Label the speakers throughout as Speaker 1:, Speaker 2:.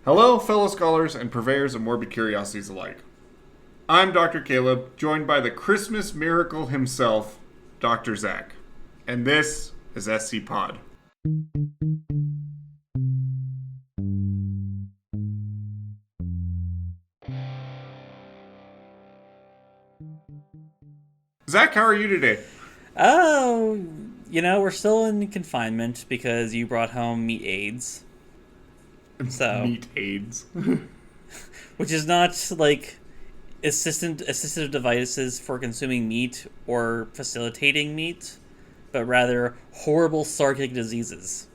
Speaker 1: Hello, fellow scholars and purveyors of morbid curiosities alike. I'm Dr. Caleb, joined by the Christmas miracle himself, Dr. Zach. And this is SCPod. Zach, how are you today?
Speaker 2: Oh, we're still in confinement because you brought home meat aids. So,
Speaker 1: Meat aids.
Speaker 2: which is not like assistive devices for consuming meat or facilitating meat, but rather horrible sarkic diseases.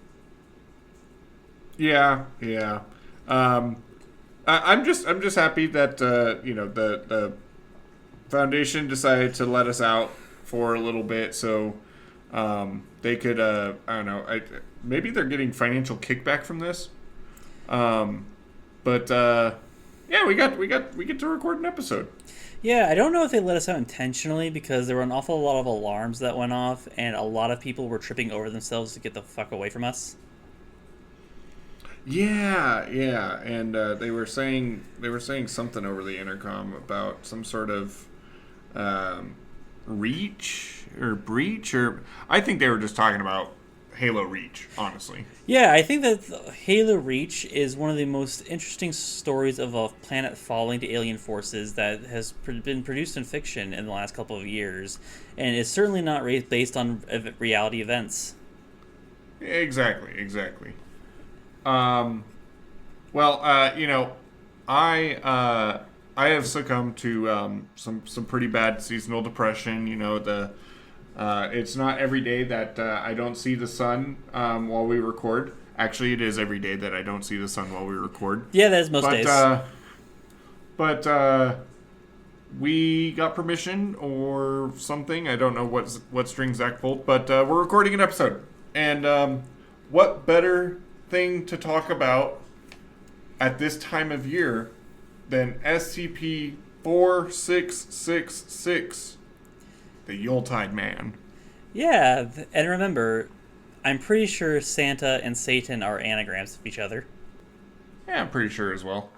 Speaker 1: Yeah. I'm just happy that the foundation decided to let us out for a little bit, so they could I don't know. Maybe they're getting financial kickback from this. But yeah, we get to record an episode.
Speaker 2: Yeah, I don't know if they let us out intentionally because there were an awful lot of alarms that went off, and a lot of people were tripping over themselves to get the fuck away from us.
Speaker 1: Yeah, and they were saying something over the intercom about some sort of reach or breach, or I think they were just talking about Halo Reach, honestly.
Speaker 2: Yeah, I think that Halo Reach is one of the most interesting stories of a planet falling to alien forces that has been produced in fiction in the last couple of years, and is certainly not based on reality events.
Speaker 1: Exactly. Well, I have succumbed to some pretty bad seasonal depression. It's not every day that I don't see the sun while we record. Actually, it is every day that I don't see the sun while we record.
Speaker 2: Yeah, that is most days.
Speaker 1: But we got permission or something. I don't know what string Zach pulled, but we're recording an episode. And what better thing to talk about at this time of year than SCP-4666, the Yuletide Man.
Speaker 2: Yeah, and remember, I'm pretty sure Santa and Satan are anagrams of each other.
Speaker 1: Yeah, I'm pretty sure as well.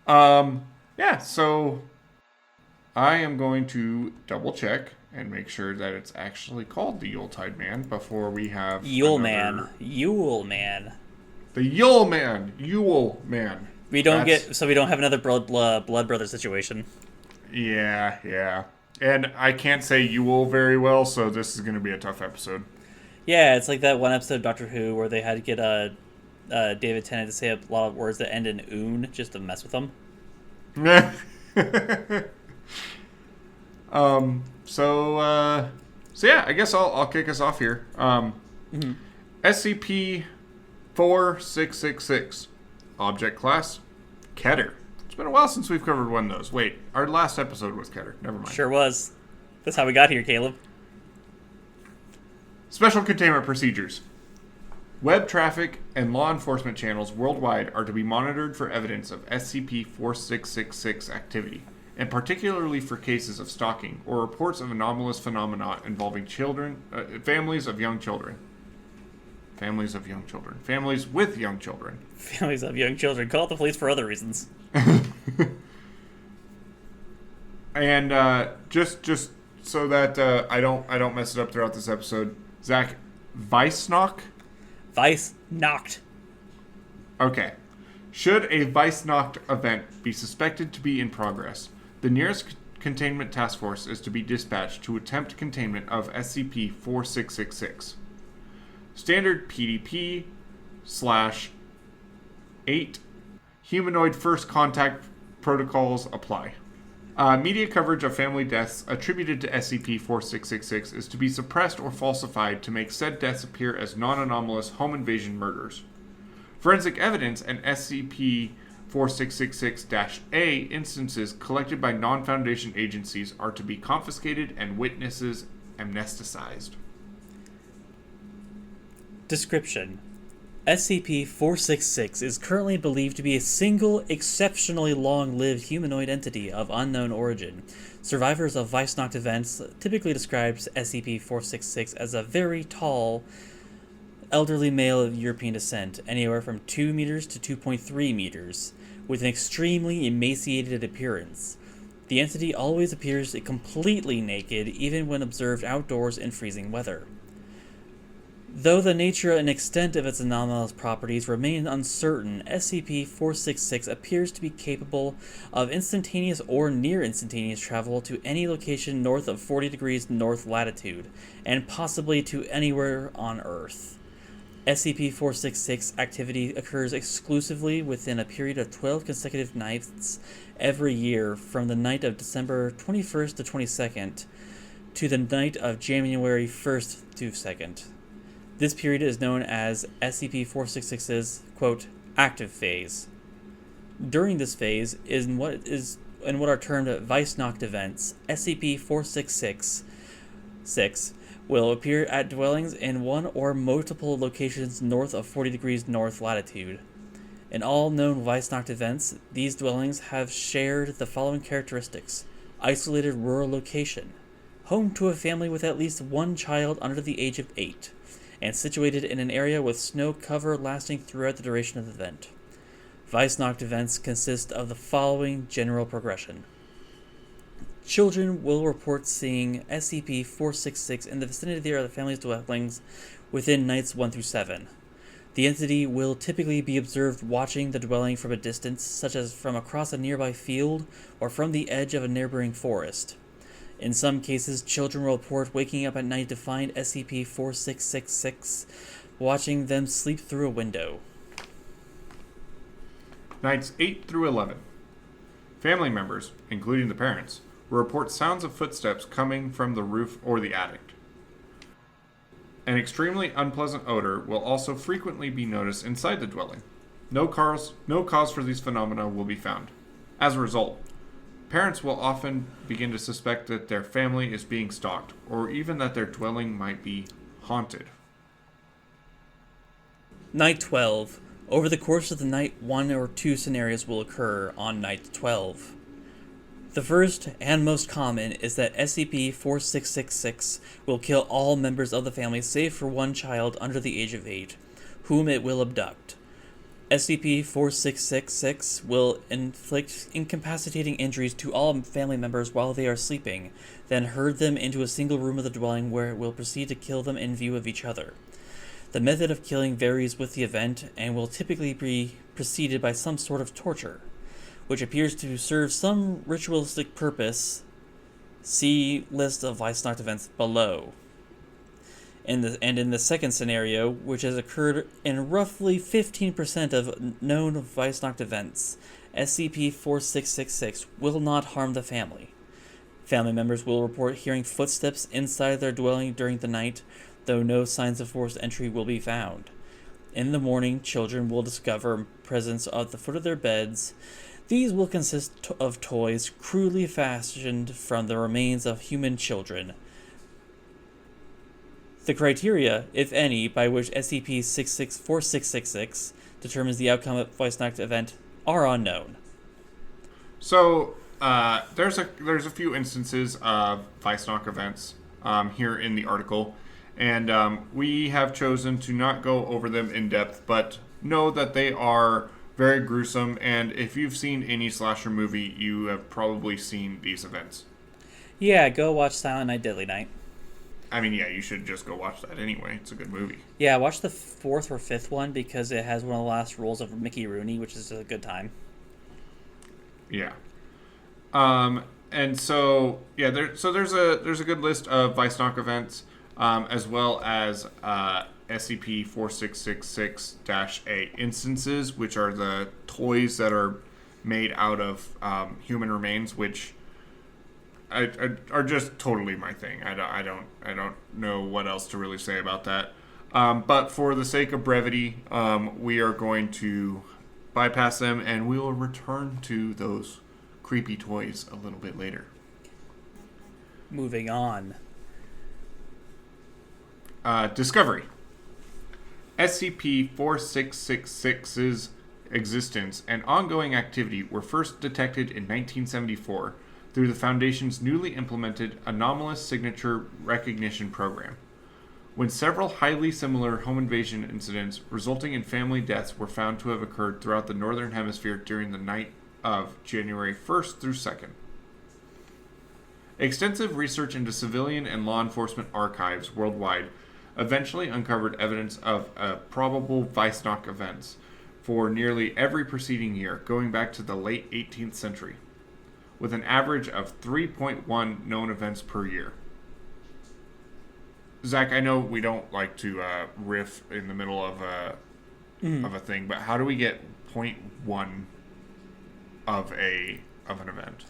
Speaker 1: Yeah, so I am going to double check and make sure that it's actually called the Yuletide Man before we have
Speaker 2: Yule Man.
Speaker 1: The Yule Man.
Speaker 2: We don't have another blood brother situation.
Speaker 1: Yeah. And I can't say Yule very well, so this is going to be a tough episode.
Speaker 2: Yeah, it's like that one episode of Doctor Who where they had to get David Tennant to say a lot of words that end in "oon" just to mess with them.
Speaker 1: So yeah, I guess I'll kick us off here. SCP-4666, object class, Keter. It's been a while since we've covered one of those. Wait, our last episode was Keter. Never mind.
Speaker 2: Sure was. That's how we got here, Caleb.
Speaker 1: Special containment procedures. Web traffic and law enforcement channels worldwide are to be monitored for evidence of SCP-4666 activity, and particularly for cases of stalking or reports of anomalous phenomena involving families with young children. Families with young children.
Speaker 2: Call the police for other reasons.
Speaker 1: And just so that I don't mess it up throughout this episode, Zach, Weissnock?
Speaker 2: Weissnocht.
Speaker 1: Okay. Should a Weissnocht event be suspected to be in progress, the nearest containment task force is to be dispatched to attempt containment of SCP-4666. Standard PDP/8 humanoid first contact protocols apply. Media coverage of family deaths attributed to SCP-4666 is to be suppressed or falsified to make said deaths appear as non-anomalous home invasion murders. Forensic evidence and SCP-4666-A instances collected by non-Foundation agencies are to be confiscated and witnesses amnesticized.
Speaker 2: Description: SCP-466 is currently believed to be a single, exceptionally long-lived humanoid entity of unknown origin. Survivors of Weissnocht events typically describe SCP-466 as a very tall, elderly male of European descent, anywhere from 2 meters to 2.3 meters, with an extremely emaciated appearance. The entity always appears completely naked, even when observed outdoors in freezing weather. Though the nature and extent of its anomalous properties remain uncertain, SCP-4666 appears to be capable of instantaneous or near instantaneous travel to any location north of 40 degrees north latitude, and possibly to anywhere on Earth. SCP-466 activity occurs exclusively within a period of 12 consecutive nights every year, from the night of December 21st to 22nd to the night of January 1st to 2nd. This period is known as SCP-466's, quote, active phase. During this phase, in what are termed 𝒻𝓃𝒾𝑔𝒽𝓉𝒻𝓊𝓁 events, SCP-466 will appear at dwellings in one or multiple locations north of 40 degrees north latitude. In all known 𝒻𝓃𝒾𝑔𝒽𝓉𝒻𝓊 events, these dwellings have shared the following characteristics: isolated rural location, home to a family with at least one child under the age of 8, and situated in an area with snow cover lasting throughout the duration of the event. 𝒻𝓃𝒾𝑔𝒽𝓉𝒻𝓊 events consist of the following general progression. Children will report seeing SCP-466 in the vicinity of their family's dwellings within nights 1 through 7. The entity will typically be observed watching the dwelling from a distance, such as from across a nearby field or from the edge of a neighboring forest. In some cases, children will report waking up at night to find SCP-4666 watching them sleep through a window.
Speaker 1: Nights 8 through 11. Family members, including the parents, will report sounds of footsteps coming from the roof or the attic. An extremely unpleasant odor will also frequently be noticed inside the dwelling. No cause for these phenomena will be found. As a result, parents will often begin to suspect that their family is being stalked, or even that their dwelling might be haunted.
Speaker 2: Night 12. Over the course of the night, 1 or 2 scenarios will occur on Night 12. The first and most common is that SCP-4666 will kill all members of the family save for one child under the age of 8, whom it will abduct. SCP-4666 will inflict incapacitating injuries to all family members while they are sleeping, then herd them into a single room of the dwelling where it will proceed to kill them in view of each other. The method of killing varies with the event and will typically be preceded by some sort of torture, which appears to serve some ritualistic purpose. See list of 𝒻𝓃𝒾𝑔𝒽𝓉𝒻𝓊 events below. In the second scenario, which has occurred in roughly 15% of known 𝒻𝓃𝒾𝑔𝒽𝓉𝒻𝓊 events, SCP-4666 will not harm the family. Family members will report hearing footsteps inside their dwelling during the night, though no signs of forced entry will be found. In the morning, children will discover presents at the foot of their beds. These will consist of toys crudely fashioned from the remains of human children. The criteria, if any, by which SCP-4666 determines the outcome of 𝒻𝓃𝒾𝑔𝒽𝓉𝒻𝓊 event are unknown.
Speaker 1: So, there's a few instances of 𝒻𝓃𝒾𝑔𝒽𝓉𝒻𝓊 events here in the article, and we have chosen to not go over them in depth, but know that they are very gruesome, and if you've seen any slasher movie, you have probably seen these events.
Speaker 2: Yeah, go watch Silent Night, Deadly Night.
Speaker 1: I mean, yeah, you should just go watch that anyway. It's a good movie.
Speaker 2: Yeah, watch the 4th or 5th one because it has one of the last roles of Mickey Rooney, which is a good time.
Speaker 1: Yeah. And so, yeah, there's a good list of 𝒻𝓃𝒾𝑔𝒽𝓉𝒻𝓊 events, as well as SCP-4666-A instances, which are the toys that are made out of human remains, which are just totally my thing. I don't know what else to really say about that. But for the sake of brevity, we are going to bypass them, and we will return to those creepy toys a little bit later.
Speaker 2: Moving on.
Speaker 1: Discovery. SCP-4666's existence and ongoing activity were first detected in 1974 through the Foundation's newly implemented Anomalous Signature Recognition Program. when several highly similar home invasion incidents resulting in family deaths were found to have occurred throughout the Northern Hemisphere during the night of January 1st through 2nd. Extensive research into civilian and law enforcement archives worldwide eventually uncovered evidence of probable Weissnach events for nearly every preceding year, going back to the late 18th century, with an average of 3.1 known events per year. Zach, I know we don't like to riff in the middle of a thing, but how do we get 0.1 of an event?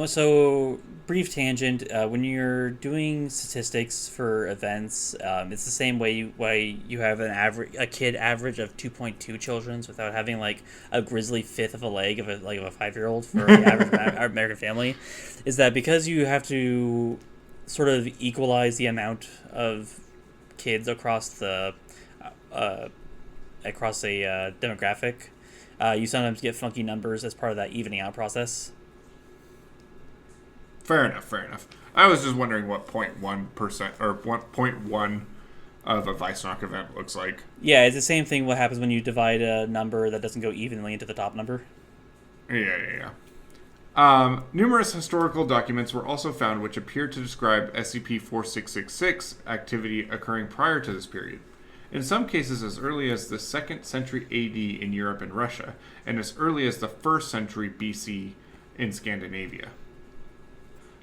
Speaker 2: So brief tangent. When you're doing statistics for events, it's the same way you have a kid average of 2.2 children without having like a grisly fifth of a leg of a 5-year-old for the average American family, is that because you have to sort of equalize the amount of kids across a demographic, you sometimes get funky numbers as part of that evening out process.
Speaker 1: Fair enough. I was just wondering what 0.1% or 1.1 of a Weissnach event looks like.
Speaker 2: Yeah, it's the same thing what happens when you divide a number that doesn't go evenly into the top number.
Speaker 1: Yeah. Numerous historical documents were also found which appear to describe SCP-4666 activity occurring prior to this period. In some cases as early as the 2nd century AD in Europe and Russia, and as early as the 1st century BC in Scandinavia.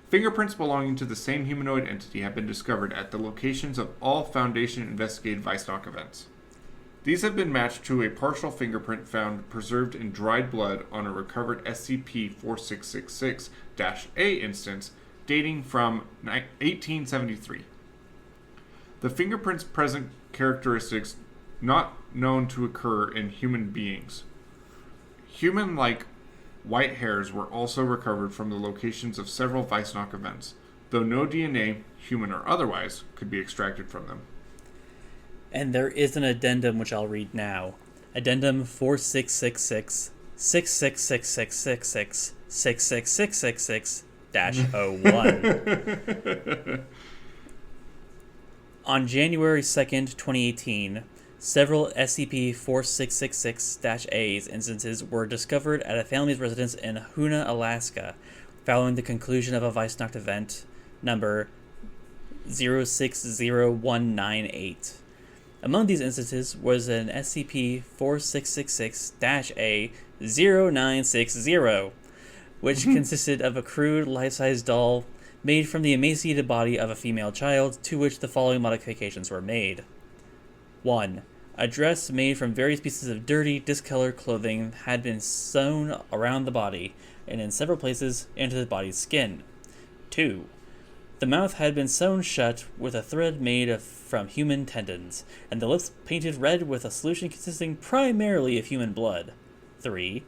Speaker 1: Fingerprints belonging to the same humanoid entity have been discovered at the locations of all Foundation-investigated Weissnach events. These have been matched to a partial fingerprint found preserved in dried blood on a recovered SCP-4666-A instance dating from 1873. The fingerprints present characteristics not known to occur in human beings. Human-like white hairs were also recovered from the locations of several Weissnach events, though no DNA, human or otherwise, could be extracted from them.
Speaker 2: And there is an addendum which I'll read now. Addendum 4666 666666 66666-01. On January 2nd, 2018, several SCP-4666-A's instances were discovered at a family's residence in Hoona, Alaska, following the conclusion of a Weissnach event number 060198. Among these instances was an SCP-4666-A-0960, which consisted of a crude, life-size doll made from the emaciated body of a female child, to which the following modifications were made. 1. A dress made from various pieces of dirty, discolored clothing had been sewn around the body, and in several places into the body's skin. 2. The mouth had been sewn shut with a thread made from human tendons, and the lips painted red with a solution consisting primarily of human blood. 3.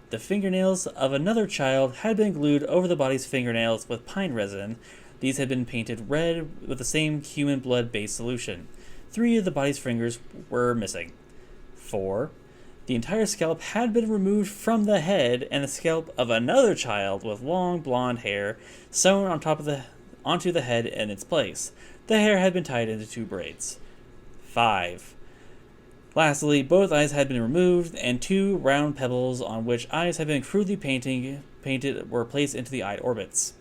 Speaker 2: The fingernails of another child had been glued over the body's fingernails with pine resin. These had been painted red with the same human blood-based solution. 3 of the body's fingers were missing. 4. The entire scalp had been removed from the head, and the scalp of another child with long blonde hair sewn onto the head in its place. The hair had been tied into 2 braids. 5. Lastly, both eyes had been removed, and 2 round pebbles on which eyes had been crudely painted were placed into the eye orbits.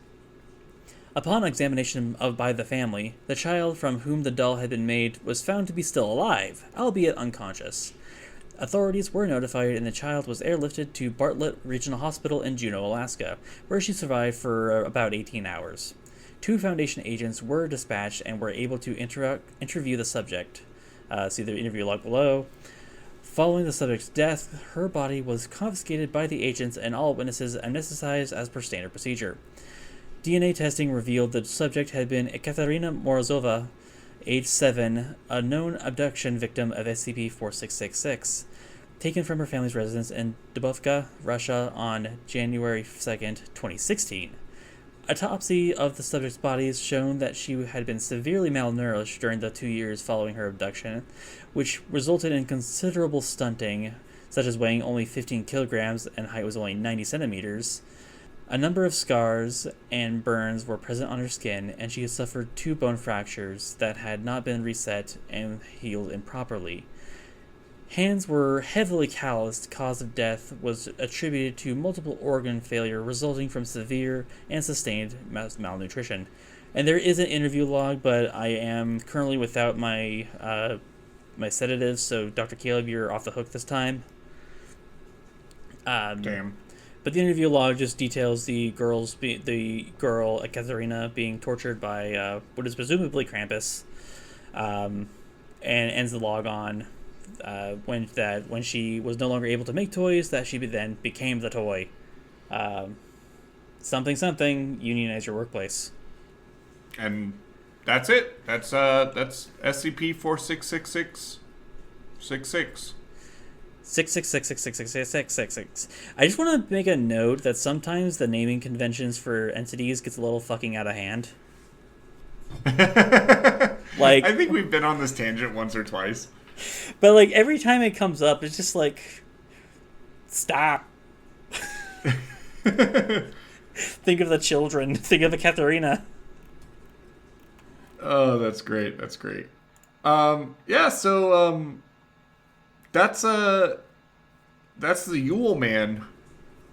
Speaker 2: Upon examination by the family, the child from whom the doll had been made was found to be still alive, albeit unconscious. Authorities were notified, and the child was airlifted to Bartlett Regional Hospital in Juneau, Alaska, where she survived for about 18 hours. 2 Foundation agents were dispatched and were able to interview the subject. See the interview log below. Following the subject's death, her body was confiscated by the agents and all witnesses anesthetized as per standard procedure. DNA testing revealed the subject had been Ekaterina Morozova, age 7, a known abduction victim of SCP-4666, taken from her family's residence in Dubovka, Russia on January 2nd, 2016. Autopsy of the subject's body has shown that she had been severely malnourished during the 2 years following her abduction, which resulted in considerable stunting, such as weighing only 15 kilograms and height was only 90 centimeters. A number of scars and burns were present on her skin, and she had suffered 2 bone fractures that had not been reset and healed improperly. Hands were heavily calloused. Cause of death was attributed to multiple organ failure resulting from severe and sustained malnutrition. And there is an interview log, but I am currently without my my sedatives, so Dr. Caleb, you're off the hook this time.
Speaker 1: Damn.
Speaker 2: But the interview log just details the girl, Katerina, being tortured by what is presumably Krampus, and ends the log on when she was no longer able to make toys, that she then became the toy. Something, unionize your workplace.
Speaker 1: And that's it. That's SCP-4666 66.
Speaker 2: 666666666. I just want to make a note that sometimes the naming conventions for entities gets a little fucking out of hand. Like,
Speaker 1: I think we've been on this tangent once or twice.
Speaker 2: But like every time it comes up, it's just like, stop. Think of the children. Think of the Katerina.
Speaker 1: Oh, that's great. That's great. Yeah. So that's the Yule man.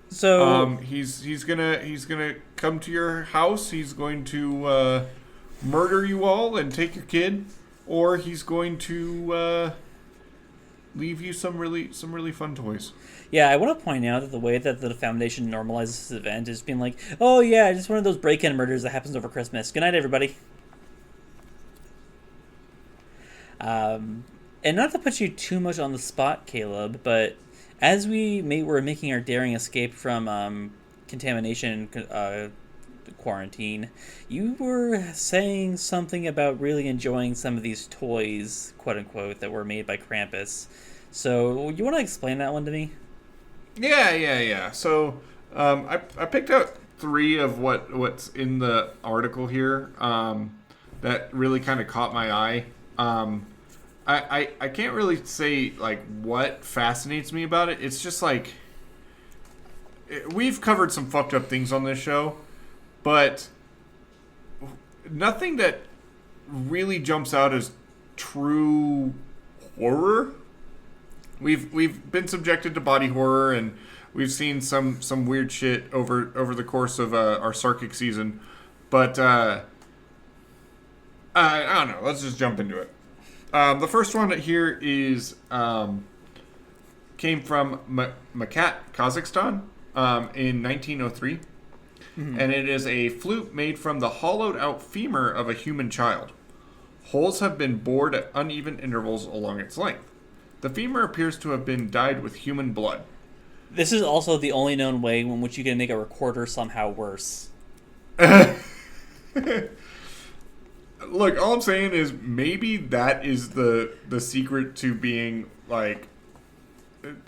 Speaker 2: So
Speaker 1: he's gonna come to your house. He's going to murder you all and take your kid, or he's going to leave you some really fun toys.
Speaker 2: Yeah, I want to point out that the way that the Foundation normalizes this event is being like, oh yeah, just one of those break-in murders that happens over Christmas. Good night, everybody. And not to put you too much on the spot, Caleb, but as we're making our daring escape from contamination quarantine, you were saying something about really enjoying some of these toys, quote unquote, that were made by Krampus. So you want to explain that one to me?
Speaker 1: Yeah. So I picked out 3 of what's in the article here that really kind of caught my eye. I can't really say like what fascinates me about it. It's just like we've covered some fucked up things on this show, but nothing that really jumps out as true horror. We've been subjected to body horror, and we've seen some weird shit over the course of our Sarkic season, but I don't know. Let's just jump into it. The first one here is came from 𝒻𝓇𝒾𝑔𝒽𝓉𝒻𝓊𝓁, Kazakhstan, in 1903, and it is a flute made from the hollowed-out femur of a human child. Holes have been bored at uneven intervals along its length. The femur appears to have been dyed with human blood.
Speaker 2: This is also the only known way in which you can make a recorder somehow worse.
Speaker 1: Look, all I'm saying is maybe that is the secret to being like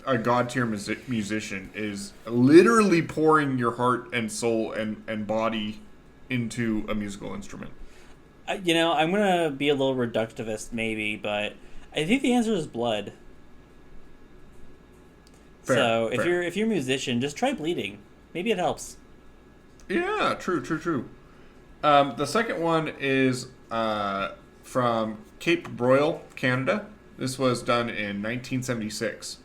Speaker 1: a god tier musician, is literally pouring your heart and soul and body into a musical instrument.
Speaker 2: I'm gonna be a little reductivist maybe, but I think the answer is blood. Fair. If you're a musician, just try bleeding. Maybe it helps.
Speaker 1: Yeah, true. The second one is from Cape Broyle, Canada. This was done in 1976.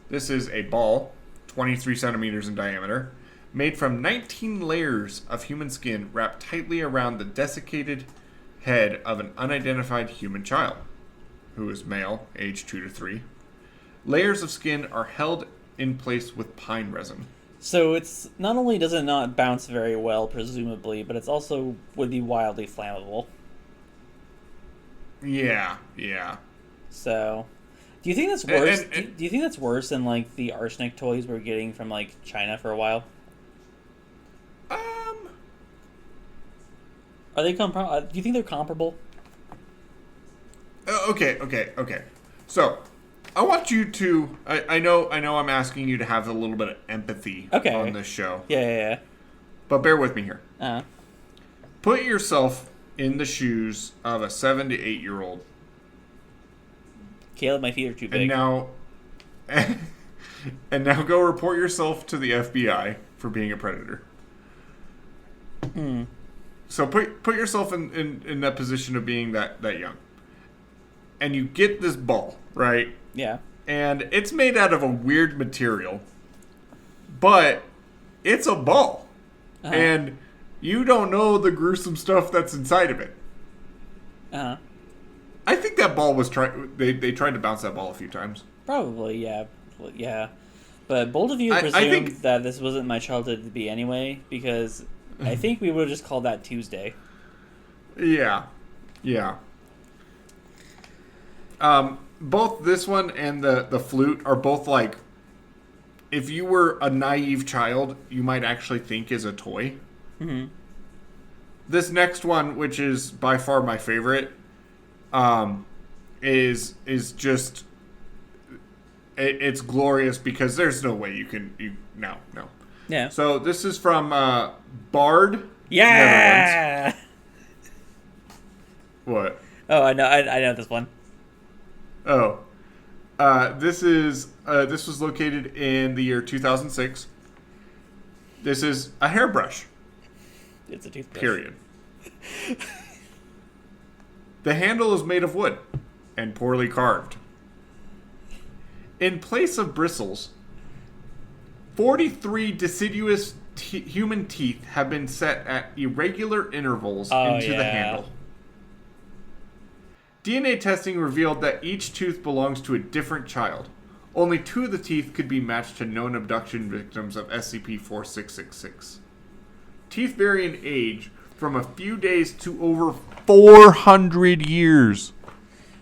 Speaker 1: This is a ball, 23 centimeters in diameter, made from 19 layers of human skin wrapped tightly around the desiccated head of an unidentified human child, who is male, age 2 to 3. Layers of skin are held in place with pine resin.
Speaker 2: So it's not only does it not bounce very well, presumably, but it's also would be wildly flammable.
Speaker 1: Yeah.
Speaker 2: So, do you think that's worse? Do you think that's worse than like the arsenic toys we're getting from like China for a while? Are they do you think they're comparable?
Speaker 1: Okay. So, I want you to. I know. I'm asking you to have a little bit of empathy on this show.
Speaker 2: Yeah.
Speaker 1: But bear with me here.
Speaker 2: Uh-huh.
Speaker 1: Put yourself in the shoes of a 7 to 8 year old.
Speaker 2: Caleb, my feet are too big.
Speaker 1: And And now go report yourself to the FBI for being a predator. So put yourself in that position of being that young. And you get this ball, right?
Speaker 2: Yeah.
Speaker 1: And it's made out of a weird material. But it's a ball. Uh-huh. And you don't know the gruesome stuff that's inside of it.
Speaker 2: Uh-huh.
Speaker 1: I think that ball was they tried to bounce that ball a few times.
Speaker 2: Probably, yeah. Yeah. But bold of you presumed I think that this wasn't my childhood to be anyway, because I think we would have just called that Tuesday.
Speaker 1: Yeah. Yeah. Both this one and the flute are both like, if you were a naive child, you might actually think is a toy. Mm-hmm. This next one, which is by far my favorite, is just it's glorious because there's no way no.
Speaker 2: Yeah.
Speaker 1: So this is from Bard.
Speaker 2: Yeah.
Speaker 1: Netherlands. What?
Speaker 2: Oh, I know this one.
Speaker 1: Oh, this was located in the year 2006. This is a hairbrush.
Speaker 2: It's a toothbrush.
Speaker 1: Period. The handle is made of wood and poorly carved. In place of bristles, 43 deciduous human teeth have been set at irregular intervals into the handle. DNA testing revealed that each tooth belongs to a different child. Only 2 of the teeth could be matched to known abduction victims of SCP-4666. Teeth vary in age from a few days to over 400 years.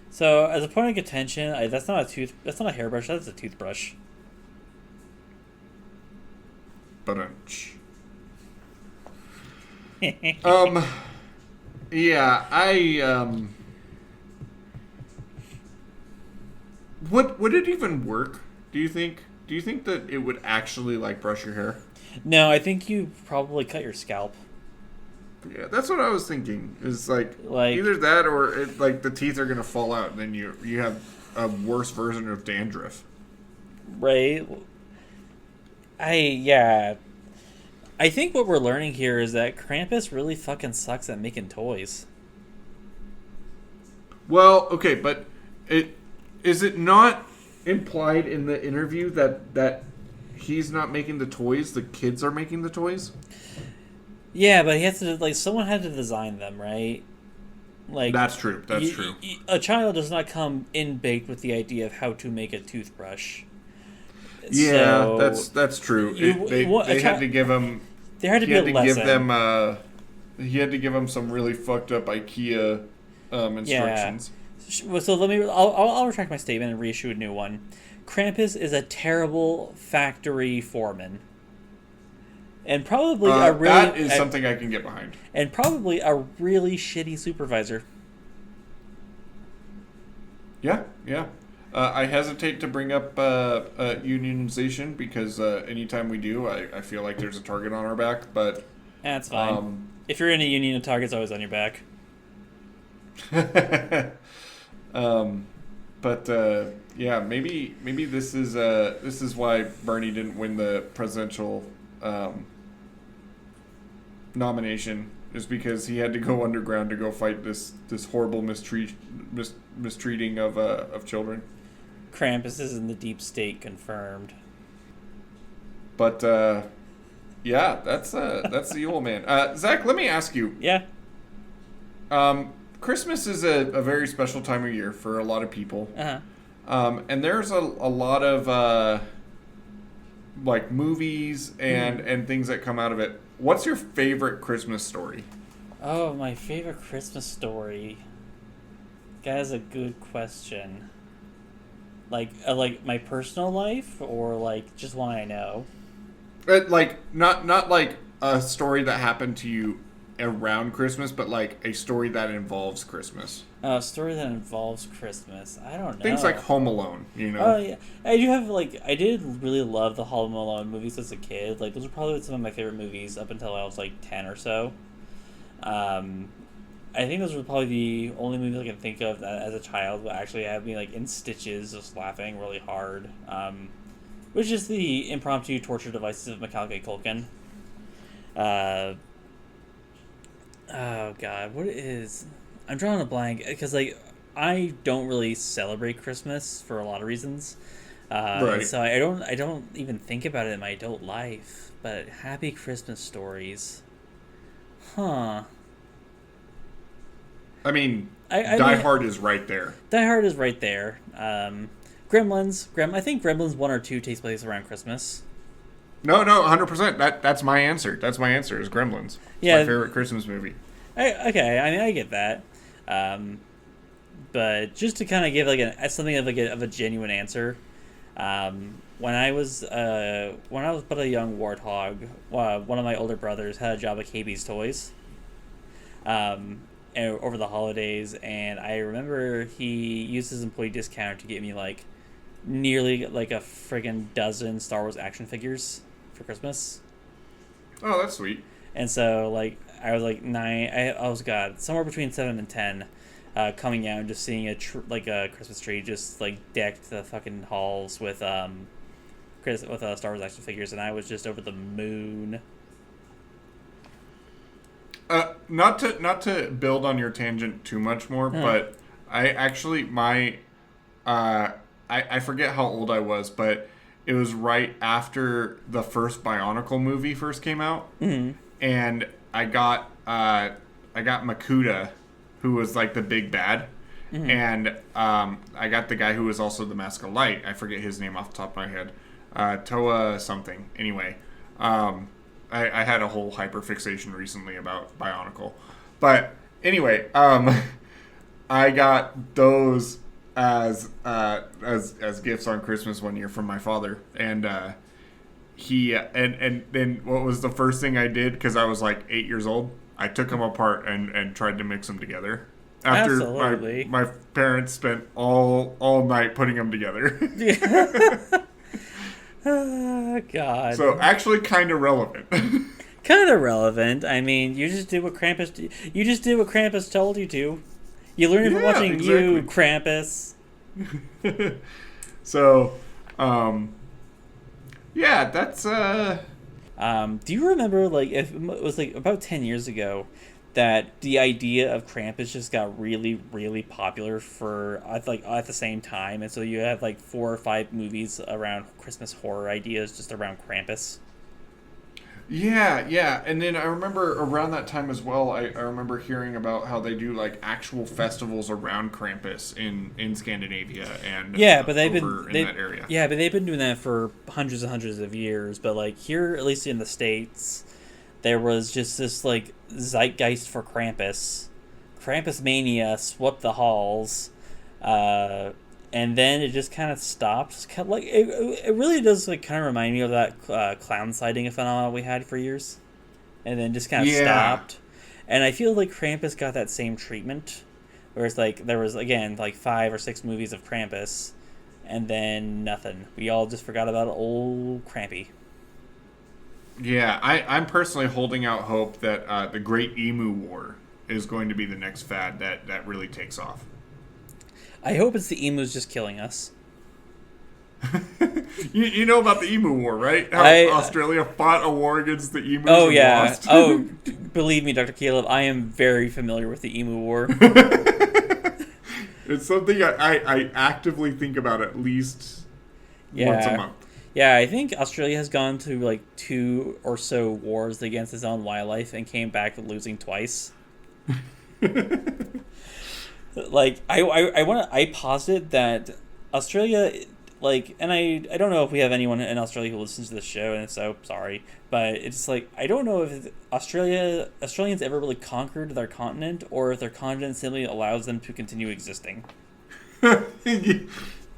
Speaker 2: So, as a point of contention, that's not a hairbrush, that's a toothbrush.
Speaker 1: Ba-dunch. Yeah, Would it even work? Do you think that it would actually brush your hair?
Speaker 2: No, I think you probably cut your scalp.
Speaker 1: Yeah, that's what I was thinking. Is like either that or the teeth are gonna fall out, and then you have a worse version of dandruff.
Speaker 2: Right. I think what we're learning here is that Krampus really fucking sucks at making toys.
Speaker 1: Well, okay, but is it not implied in the interview that he's not making the toys, the kids are making the toys?
Speaker 2: Yeah, but he has to someone had to design them, right?
Speaker 1: That's true. That's true.
Speaker 2: A child does not come in baked with the idea of how to make a toothbrush.
Speaker 1: Yeah, that's true. They had to give him.
Speaker 2: There had to be a lesson.
Speaker 1: He had to give him some really fucked up IKEA instructions.
Speaker 2: Yeah. So I'll retract my statement and reissue a new one. Krampus is a terrible factory foreman. And probably
Speaker 1: that is something I can get behind.
Speaker 2: And probably a really shitty supervisor.
Speaker 1: Yeah. I hesitate to bring up unionization because anytime we do, I feel like there's a target on our back. But
Speaker 2: that's fine. If you're in a union, a target's always on your back.
Speaker 1: Yeah, maybe this is why Bernie didn't win the presidential nomination, is because he had to go underground to go fight this horrible mistreating of children.
Speaker 2: Krampus is in the deep state, confirmed.
Speaker 1: But yeah, that's the Yule man. Zach, let me ask you.
Speaker 2: Yeah.
Speaker 1: Christmas is a very special time of year for a lot of people.
Speaker 2: Uh-huh.
Speaker 1: And there's a lot of movies and things that come out of it. What's your favorite Christmas story?
Speaker 2: Oh, my favorite Christmas story. That is a good question. Like my personal life, or just one I know?
Speaker 1: Not like a story that happened to you around Christmas, but a story that involves Christmas.
Speaker 2: A story that involves Christmas. I don't know.
Speaker 1: Things like Home Alone, you know.
Speaker 2: Oh yeah, I do have I did really love the Home Alone movies as a kid. Those are probably some of my favorite movies up until I was 10 or so. I think those were probably the only movies I can think of that as a child would actually have me in stitches, just laughing really hard. which is the impromptu torture devices of 𝒻𝓆𝓾𝒾𝑔𝒽𝓉𝒻𝓊𝓁. Oh god, what is? I'm drawing a blank because like I don't really celebrate Christmas for a lot of reasons.
Speaker 1: Right.
Speaker 2: So I don't even think about it in my adult life. But happy Christmas stories, huh?
Speaker 1: I mean,
Speaker 2: I
Speaker 1: Die
Speaker 2: mean,
Speaker 1: Hard is right there.
Speaker 2: Die Hard is right there. Gremlins. I think Gremlins 1 or 2 takes place around Christmas.
Speaker 1: No, 100%. That's my answer. That's my answer. Is Gremlins. It's
Speaker 2: Yeah.
Speaker 1: my favorite Christmas movie.
Speaker 2: Okay, I mean I get that. But just to kind of give something of a genuine answer, when I was but a young warthog, one of my older brothers had a job at KB's Toys, over the holidays, and I remember he used his employee discount to get me like nearly like a friggin' dozen Star Wars action figures for Christmas.
Speaker 1: Oh, that's sweet.
Speaker 2: And so like I was like 9. I was somewhere between 7 and 10. Coming out and just seeing a Christmas tree just like decked the fucking halls with Star Wars action figures, and I was just over the moon.
Speaker 1: Not to build on your tangent too much more, but I actually I forget how old I was, but it was right after the first Bionicle movie first came out, and I got Makuta, who was like the big bad, and I got the guy who was also the Mask of Light. I forget his name off the top of my head. Toa something. Anyway, I had a whole hyperfixation recently about Bionicle, but anyway, I got those as gifts on Christmas one year from my father, and he and then what was the first thing I did, because I was like 8 years old? I took them apart and tried to mix them together. After my parents spent all night putting them together.
Speaker 2: Oh, God.
Speaker 1: So actually, kind of relevant.
Speaker 2: Kind of relevant. I mean, you just did what Krampus told you to. You learned from watching you, Krampus.
Speaker 1: So, yeah, that's.
Speaker 2: Do you remember, like, if it was like about 10 years ago, that the idea of Krampus just got really, really popular at the same time, and so you have like 4 or 5 movies around Christmas horror ideas just around Krampus.
Speaker 1: Yeah, and then I remember around that time as well, I remember hearing about how they do like actual festivals around Krampus in Scandinavia and
Speaker 2: but they've
Speaker 1: in that area.
Speaker 2: Yeah, but they've been doing that for hundreds and hundreds of years. But like here, at least in the States, there was just this like zeitgeist for Krampus. Krampus mania swept the halls, and then it just kind of stopped. It's kind of like it really does like kind of remind me of that clown sighting phenomenon we had for years, and then just kind of stopped. And I feel like Krampus got that same treatment, where it's like there was again like 5 or 6 movies of Krampus, and then nothing. We all just forgot about old Krampy.
Speaker 1: Yeah, I'm personally holding out hope that the Great Emu War is going to be the next fad that really takes off.
Speaker 2: I hope it's the emus just killing us.
Speaker 1: you know about the Emu War, right? How Australia fought a war against the emus and lost?
Speaker 2: Oh, believe me, Dr. Caleb, I am very familiar with the Emu War.
Speaker 1: It's something I actively think about at least once a month.
Speaker 2: Yeah, I think Australia has gone to like 2 or so wars against its own wildlife and came back losing twice. Like I posit that Australia, like, and I don't know if we have anyone in Australia who listens to this show, and if so, sorry, but it's like I don't know if Australians ever really conquered their continent, or if their continent simply allows them to continue existing.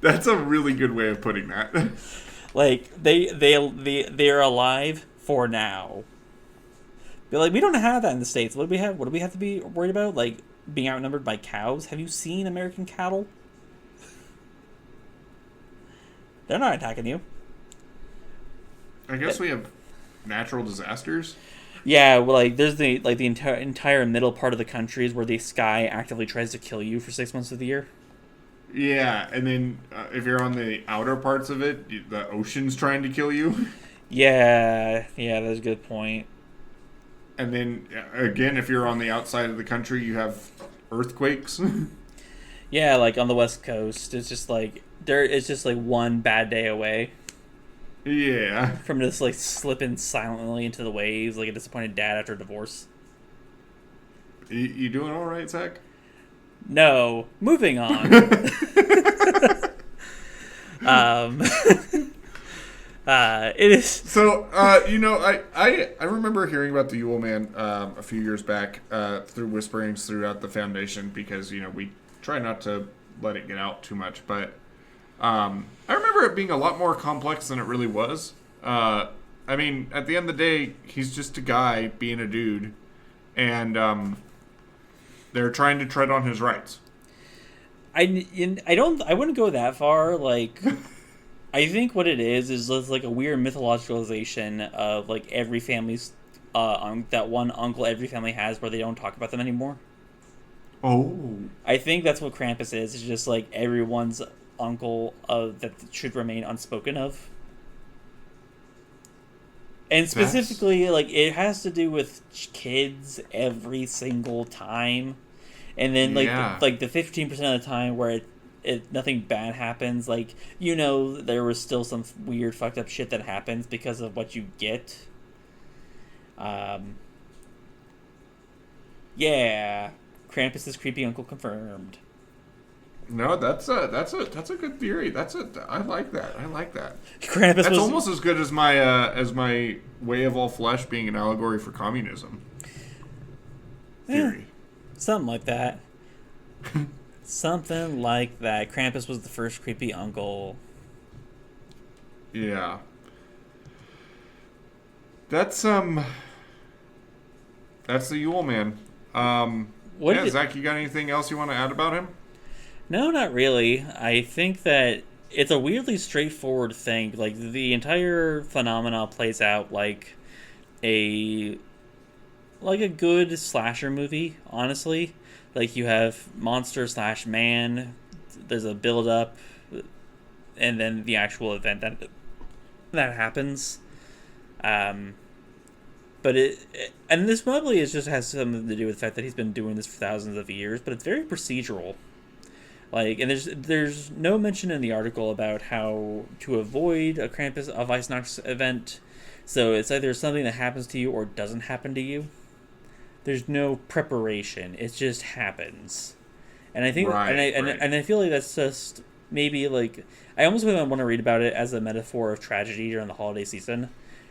Speaker 1: That's a really good way of putting that.
Speaker 2: Like they're alive for now. But like we don't have that in the States. What do we have? What do we have to be worried about? Like being outnumbered by cows? Have you seen American cattle? They're not attacking you.
Speaker 1: I guess we have natural disasters.
Speaker 2: Yeah, well, like there's the entire middle part of the country is where the sky actively tries to kill you for 6 months of the year.
Speaker 1: Yeah, and then if you're on the outer parts of it, the ocean's trying to kill you.
Speaker 2: Yeah, that's a good point.
Speaker 1: And then again, if you're on the outside of the country, you have earthquakes.
Speaker 2: Yeah, like on the West Coast, it's just like it's just like one bad day away
Speaker 1: Yeah.
Speaker 2: from just like slipping silently into the waves like a disappointed dad after a divorce.
Speaker 1: You doing all right, Zach?
Speaker 2: No, moving on. It is
Speaker 1: So, I remember hearing about the Yule Man a few years back through whisperings throughout the Foundation because, we try not to let it get out too much. But I remember it being a lot more complex than it really was. At the end of the day, he's just a guy being a dude. And they're trying to tread on his rights.
Speaker 2: I wouldn't go that far. Like, I think what it is like a weird mythologicalization of like every family's that one uncle every family has where they don't talk about them anymore.
Speaker 1: Oh.
Speaker 2: I think that's what Krampus is. It's just like everyone's uncle that should remain unspoken of. And specifically, like, it has to do with kids every single time. And then, like, like the 15% of the time where nothing bad happens, like, there was still some weird fucked up shit that happens because of what you get. Yeah. Krampus's creepy uncle confirmed.
Speaker 1: No, that's a good theory. I like that.
Speaker 2: Krampus
Speaker 1: that's
Speaker 2: was
Speaker 1: almost as good as my Way of All Flesh being an allegory for communism theory.
Speaker 2: Something like that. Something like that. Krampus was the first creepy uncle.
Speaker 1: Yeah. That's the Yule Man. Zach, you got anything else you want to add about him?
Speaker 2: No, not really. I think that it's a weirdly straightforward thing. Like, the entire phenomena plays out like a good slasher movie, honestly. Like, you have monster / man, there's a build up, and then the actual event that happens. But and this probably just has something to do with the fact that he's been doing this for thousands of years, but it's very procedural. Like, and there's no mention in the article about how to avoid a Weissnacht event. So it's either something that happens to you or doesn't happen to you. There's no preparation. It just happens. And I think, and I feel like that's just maybe like, I almost want to read about it as a metaphor of tragedy during the holiday season,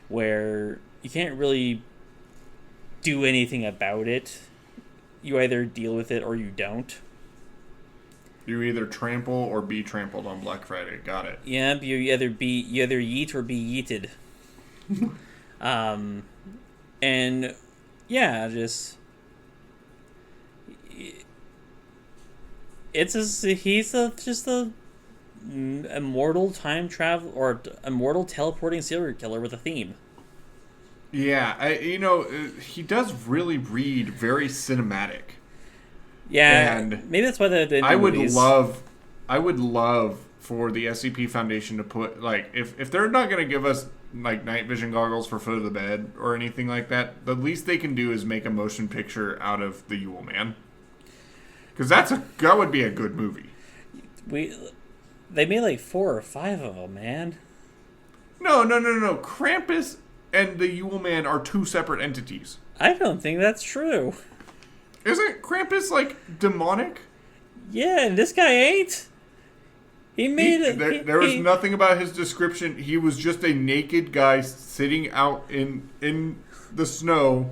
Speaker 2: where you can't really do anything about it. You either deal with it or you don't.
Speaker 1: You either trample or be trampled on Black Friday. Got it.
Speaker 2: Yeah, you either yeet or be yeeted. And yeah, he's just a immortal time travel or immortal teleporting serial killer with a theme.
Speaker 1: Yeah, he does really read very cinematic.
Speaker 2: Yeah,
Speaker 1: and
Speaker 2: maybe that's why
Speaker 1: I would love for the SCP Foundation to put, like, if they're not going to give us like night vision goggles for foot of the bed or anything like that, the least they can do is make a motion picture out of the Yule Man, because that would be a good movie.
Speaker 2: They made like 4 or 5 of them, man.
Speaker 1: No. Krampus and the Yule Man are 2 separate entities.
Speaker 2: I don't think that's true.
Speaker 1: Isn't Krampus like demonic?
Speaker 2: Yeah, and this guy ain't. He made it.
Speaker 1: There was nothing about his description. He was just a naked guy sitting out in the snow,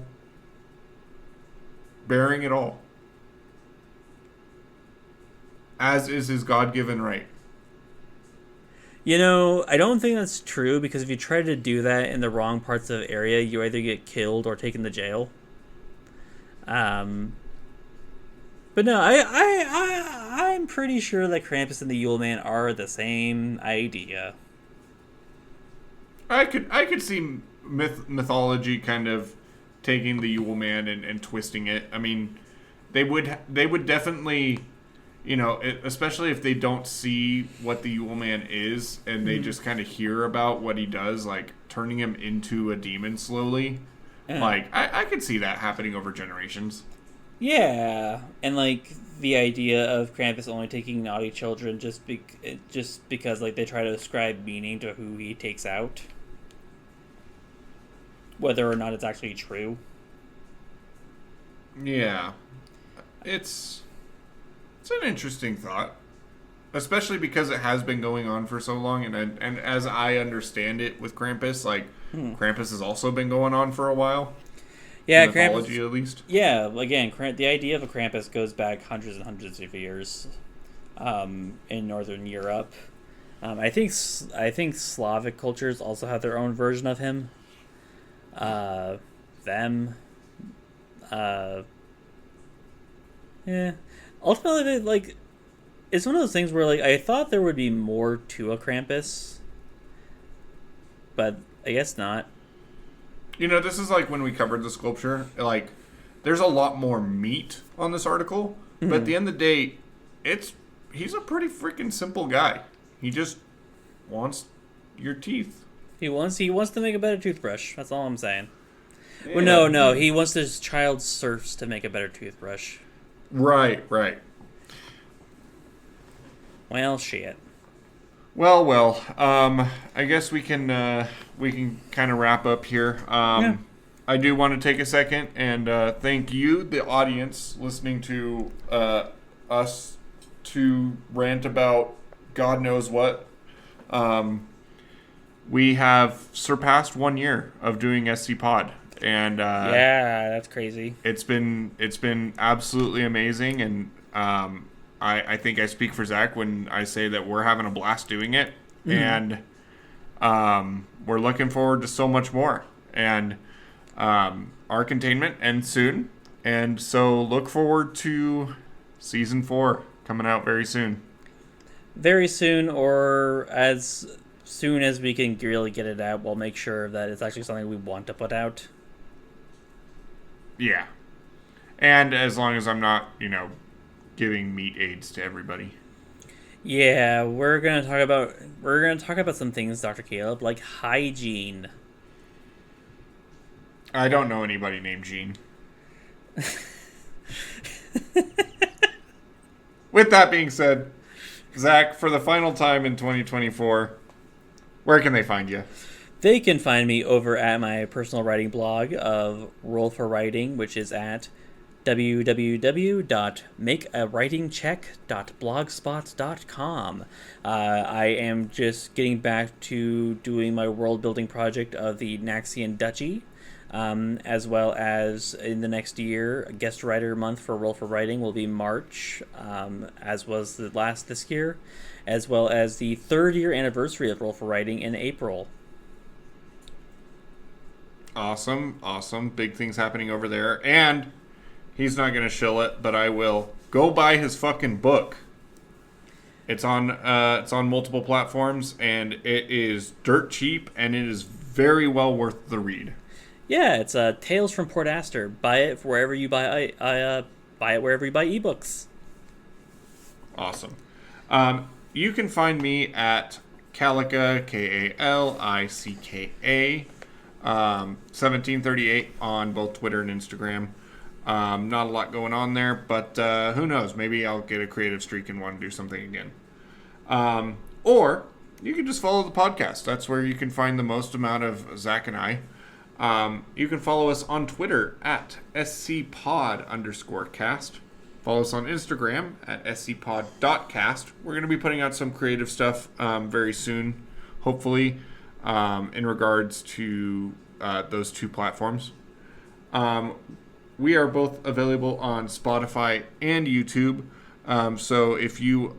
Speaker 1: bearing it all, as is his God-given right.
Speaker 2: I don't think that's true, because if you try to do that in the wrong parts of the area, you either get killed or taken to jail. But no, I'm pretty sure that Krampus and the Yule Man are the same idea.
Speaker 1: I could see mythology kind of taking the Yule Man and twisting it. I mean, they would definitely especially if they don't see what the Yule Man is and they just kind of hear about what he does, like turning him into a demon slowly. Like, I could see that happening over generations.
Speaker 2: Yeah, and like the idea of Krampus only taking naughty children just because like they try to ascribe meaning to who he takes out, whether or not it's actually true.
Speaker 1: Yeah, it's an interesting thought, especially because it has been going on for so long, and as I understand it with Krampus, like Krampus has also been going on for a while.
Speaker 2: Yeah,
Speaker 1: mythology
Speaker 2: Krampus,
Speaker 1: at least.
Speaker 2: Yeah, again, the idea of a Krampus goes back hundreds and hundreds of years in Northern Europe. I think Slavic cultures also have their own version of him. Yeah. Ultimately, like, it's one of those things where, like, I thought there would be more to a Krampus, but I guess not.
Speaker 1: This is like when we covered the sculpture. Like, there's a lot more meat on this article, but at the end of the day, he's a pretty freaking simple guy. He just wants your teeth.
Speaker 2: He wants to make a better toothbrush. That's all I'm saying. Yeah. Well, no. He wants his child serfs to make a better toothbrush.
Speaker 1: Right.
Speaker 2: Well, shit.
Speaker 1: Well. I guess we can kind of wrap up here.
Speaker 2: Yeah.
Speaker 1: I do want to take a second and thank you, the audience, listening to us to rant about God knows what. We have surpassed 1 year of doing SCPod, and
Speaker 2: yeah, that's crazy.
Speaker 1: It's been absolutely amazing, and I think I speak for Zach when I say that we're having a blast doing it, and we're looking forward to so much more. And our containment ends soon, and so look forward to Season 4 coming out very soon.
Speaker 2: Very soon, or as soon as we can really get it out, we'll make sure that it's actually something we want to put out.
Speaker 1: Yeah. And as long as I'm not, giving meat aids to everybody.
Speaker 2: Yeah, we're gonna talk about some things, Dr. Caleb, like hygiene.
Speaker 1: I don't know anybody named Gene. With that being said, Zach, for the final time in 2024, where can they find you?
Speaker 2: They can find me over at my personal writing blog of Roll for Writing, which is at www.makeawritingcheck.blogspot.com. I am just getting back to doing my world building project of the 𝒻𝓇𝒾𝑔𝒽𝓉𝒻𝓊𝓁, as well as in the next year, guest writer month for Roll for Writing will be March, as was the last this year, as well as the 3rd year anniversary of Roll for Writing in April.
Speaker 1: Awesome. Big things happening over there. And he's not going to shill it, but I will. Go buy his fucking book. It's on multiple platforms, and it is dirt cheap, and it is very well worth the read.
Speaker 2: Yeah, it's Tales from Port Astor. Buy it wherever you buy wherever you buy ebooks.
Speaker 1: Awesome. You can find me at 𝒻𝓾𝒾, KALICKA, 1738 on both Twitter and Instagram. Not a lot going on there, but who knows? Maybe I'll get a creative streak and want to do something again. Or you can just follow the podcast. That's where you can find the most amount of Zach and I. You can follow us on Twitter at SCPod_cast. Follow us on Instagram at SCPod.cast. We're going to be putting out some creative stuff very soon, hopefully, in regards to those two platforms. We are both available on Spotify and YouTube. So if you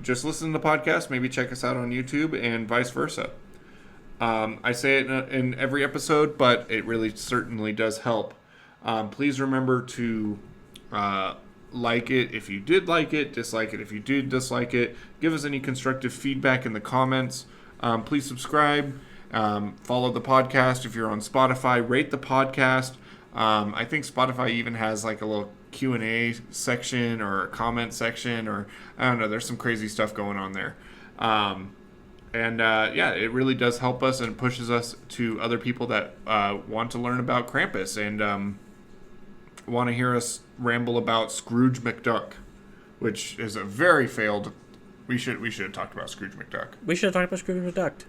Speaker 1: just listen to the podcast, maybe check us out on YouTube and vice versa. I say it in every episode, but it really certainly does help. Please remember to like it if you did like it, dislike it if you did dislike it. Give us any constructive feedback in the comments. Please subscribe. Follow the podcast if you're on Spotify. Rate the podcast. I think Spotify even has like a little Q&A section or a comment section, or I don't know. There's some crazy stuff going on there. It really does help us and pushes us to other people that want to learn about Krampus and want to hear us ramble about Scrooge McDuck, which is a very failed. We should have talked about Scrooge McDuck.
Speaker 2: We should have talked about Scrooge McDuck.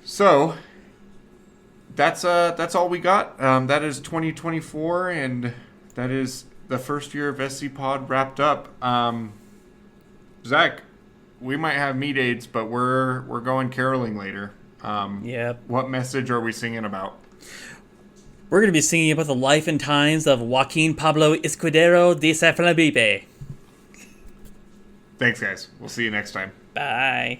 Speaker 1: So that's all we got. That is 2024, and that is the first year of SCPod wrapped up. Zach, we might have meat aids, but we're going caroling later.
Speaker 2: Yep.
Speaker 1: What message are we singing about?
Speaker 2: We're going to be singing about the life and times of Joaquin Pablo Escudero de Cephalabibbe.
Speaker 1: Thanks, guys. We'll see you next time.
Speaker 2: Bye.